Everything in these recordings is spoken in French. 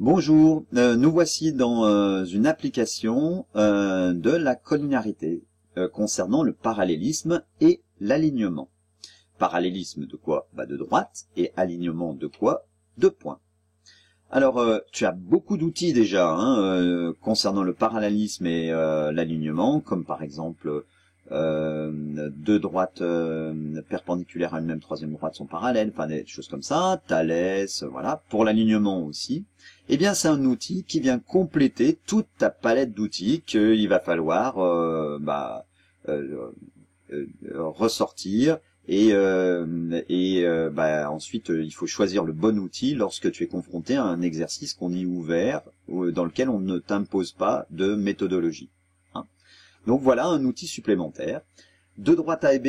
Bonjour, nous voici dans une application de la collinarité concernant le parallélisme et l'alignement. Parallélisme de quoi? De droite, et alignement de quoi? De points. Alors, tu as beaucoup d'outils déjà concernant le parallélisme et l'alignement, comme par exemple deux droites perpendiculaires à une même troisième droite sont parallèles, enfin des choses comme ça, Thalès, voilà. Pour l'alignement aussi, eh bien c'est un outil qui vient compléter toute ta palette d'outils qu'il va falloir ressortir et ensuite il faut choisir le bon outil lorsque tu es confronté à un exercice qu'on y ouvert dans lequel on ne t'impose pas de méthodologie. Donc voilà un outil supplémentaire. Deux droites AB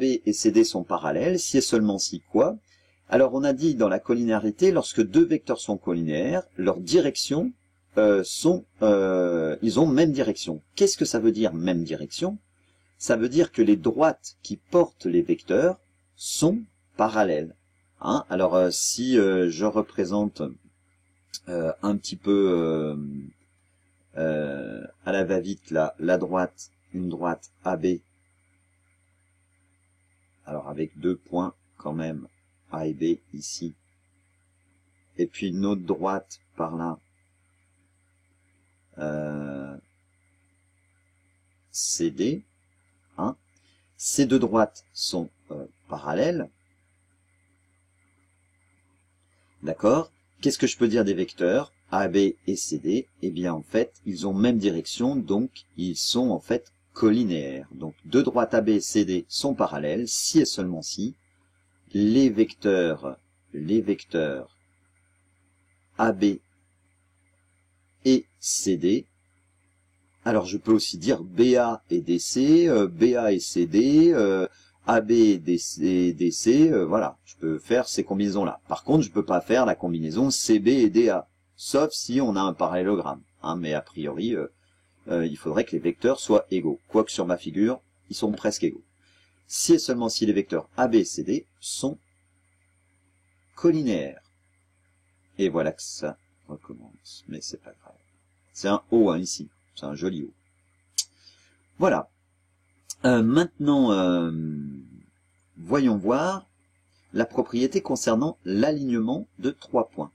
et CD sont parallèles, si et seulement si quoi? Alors on a dit dans la collinarité, lorsque deux vecteurs sont collinaires, leurs directions ils ont même direction. Qu'est-ce que ça veut dire même direction? Ça veut dire que les droites qui portent les vecteurs sont parallèles. Alors si je représente un petit peu à la va-vite là, une droite AB, alors avec deux points quand même, A et B ici, et puis une autre droite par là, CD, ces deux droites sont parallèles, d'accord? Qu'est-ce que je peux dire des vecteurs AB et CD? Eh bien en fait, ils ont même direction, donc ils sont en fait collinéaires. Donc deux droites AB et CD sont parallèles, si et seulement si les vecteurs AB et CD, alors je peux aussi dire BA et DC, BA et CD, AB et DC, voilà, je peux faire ces combinaisons-là. Par contre, je peux pas faire la combinaison CB et DA, sauf si on a un parallélogramme. Mais a priori, il faudrait que les vecteurs soient égaux. Quoique sur ma figure, ils sont presque égaux. Si et seulement si les vecteurs AB et CD sont collinéaires. Et voilà que ça recommence, mais c'est pas grave. C'est un O ici, c'est un joli O. Voilà. Maintenant, voyons voir la propriété concernant l'alignement de 3 points.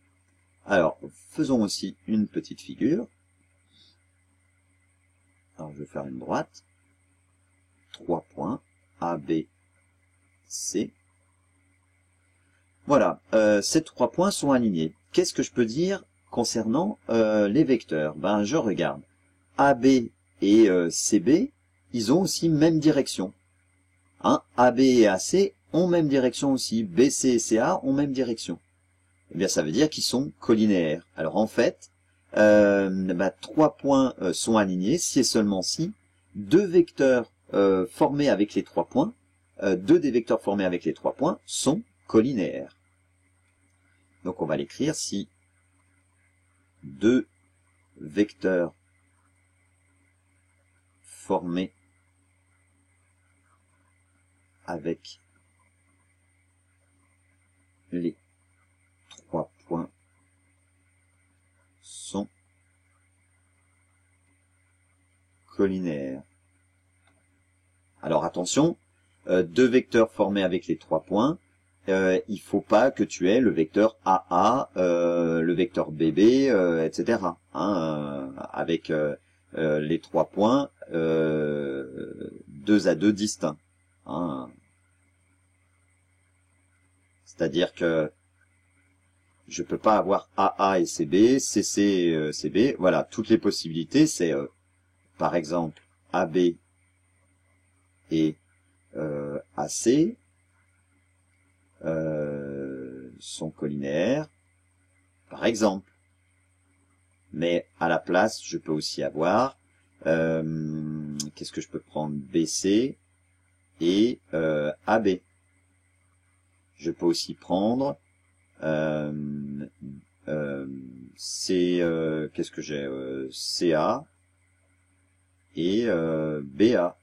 Alors, faisons aussi une petite figure. Alors, je vais faire une droite. 3 points, A, B, C. Voilà, ces 3 points sont alignés. Qu'est-ce que je peux dire concernant les vecteurs? Je regarde. AB et CB, ils ont aussi même direction. AB et AC ont même direction aussi. BC et CA ont même direction. Eh bien, ça veut dire qu'ils sont collinéaires. Alors en fait, 3 points sont alignés si et seulement si deux vecteurs formés avec les 3 points, deux des vecteurs formés avec les 3 points sont collinéaires. Donc on va l'écrire si deux vecteurs formés avec les 3 points sont collinéaires. Alors attention, deux vecteurs formés avec les 3 points, il faut pas que tu aies le vecteur AA, le vecteur BB, etc. Avec les 3 points 2 à 2 distincts. C'est-à-dire que je peux pas avoir AA et CB, CC et CB. Voilà, toutes les possibilités, c'est par exemple AB et AC sont collinéaires, par exemple. Mais à la place, je peux aussi avoir, qu'est-ce que je peux prendre? BC et AB. Je peux aussi prendre qu'est-ce que j'ai? CA et BA.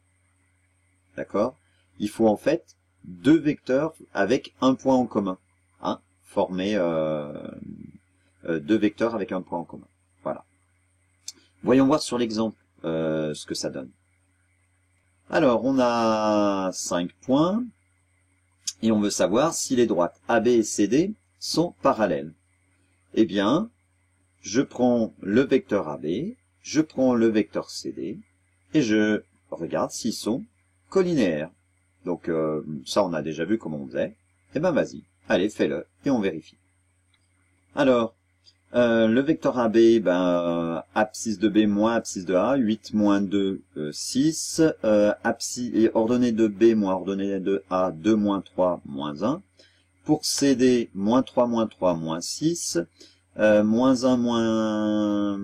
D'accord? Il faut en fait deux vecteurs avec un point en commun, formés deux vecteurs avec un point en commun. Voilà. Voyons voir sur l'exemple ce que ça donne. Alors, on a 5 points, et on veut savoir si les droites AB et CD sont parallèles. Eh bien, je prends le vecteur AB, je prends le vecteur CD, et je regarde s'ils sont collinéaires. Donc ça, on a déjà vu comment on faisait. Eh ben vas-y, allez, fais-le, et on vérifie. Alors, le vecteur AB, ben, abscisse de B moins abscisse de A, 8 moins 2, 6, et ordonnée de B moins ordonnée de A, 2 moins 3, moins 1. Pour CD, moins 3, moins 6, moins 1,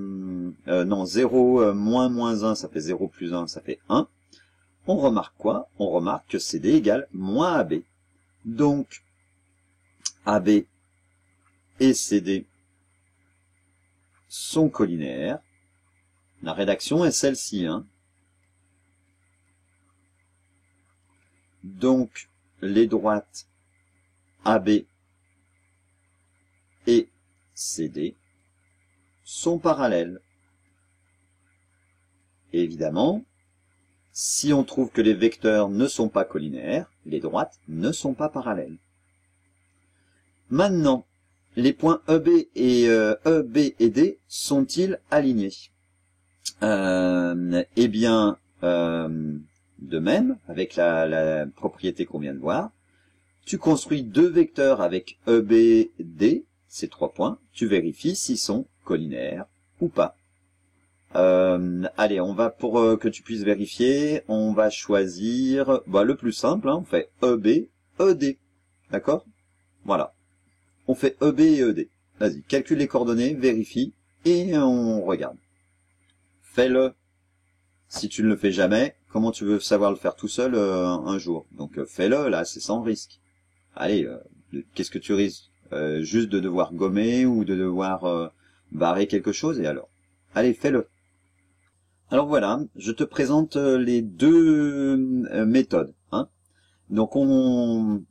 non, 0, moins 1, ça fait 0 plus 1, ça fait 1. On remarque quoi? On remarque que CD égale moins AB. Donc, AB et CD sont collinaires. La rédaction est celle-ci. Hein. Donc, les droites AB et CD sont parallèles. Et évidemment, si on trouve que les vecteurs ne sont pas collinaires, les droites ne sont pas parallèles. Maintenant, les points EB et D sont-ils alignés? Eh bien, de même, avec la propriété qu'on vient de voir, tu construis deux vecteurs avec EB, D, ces 3 points, tu vérifies s'ils sont collinaires ou pas. Allez, on va, pour que tu puisses vérifier, on va choisir le plus simple, hein, on fait EB, ED, d'accord? Voilà. On fait EB et ED. Vas-y, calcule les coordonnées, vérifie, et on regarde. Fais-le. Si tu ne le fais jamais, comment tu veux savoir le faire tout seul un jour? Donc fais-le, là, c'est sans risque. Allez, qu'est-ce que tu risques? Juste de devoir gommer ou de devoir barrer quelque chose, et alors? Allez, fais-le. Alors voilà, je te présente les deux méthodes. Hein. Donc on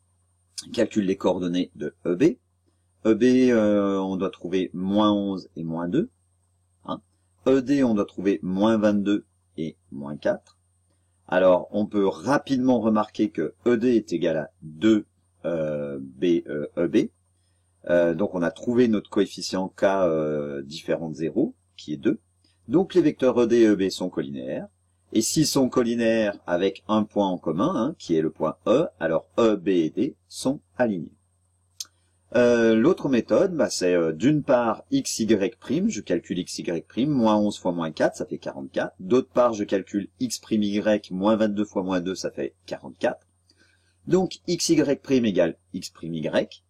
calcule les coordonnées de EB. EB, on doit trouver moins 11 et moins 2. Hein. ED, on doit trouver moins 22 et moins 4. Alors, on peut rapidement remarquer que ED est égal à 2 EB. Donc, on a trouvé notre coefficient K différent de 0, qui est 2. Donc, les vecteurs ED et EB sont collinaires. Et s'ils sont collinaires avec un point en commun, hein, qui est le point E, alors EB et D sont alignés. L'autre méthode, c'est d'une part xy', je calcule xy', moins 11 fois moins 4, ça fait 44. D'autre part, je calcule x'y, moins 22 fois moins 2, ça fait 44. Donc xy' égale x'y.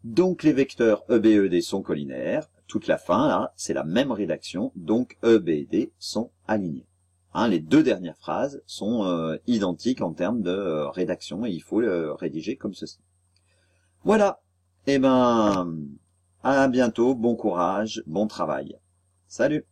Donc les vecteurs EB et ED sont collinaires. Toute la fin, là, c'est la même rédaction, donc EB et D sont alignés. Hein, les deux dernières phrases sont identiques en termes de rédaction et il faut le rédiger comme ceci. Voilà. Eh ben, à bientôt, bon courage, bon travail. Salut!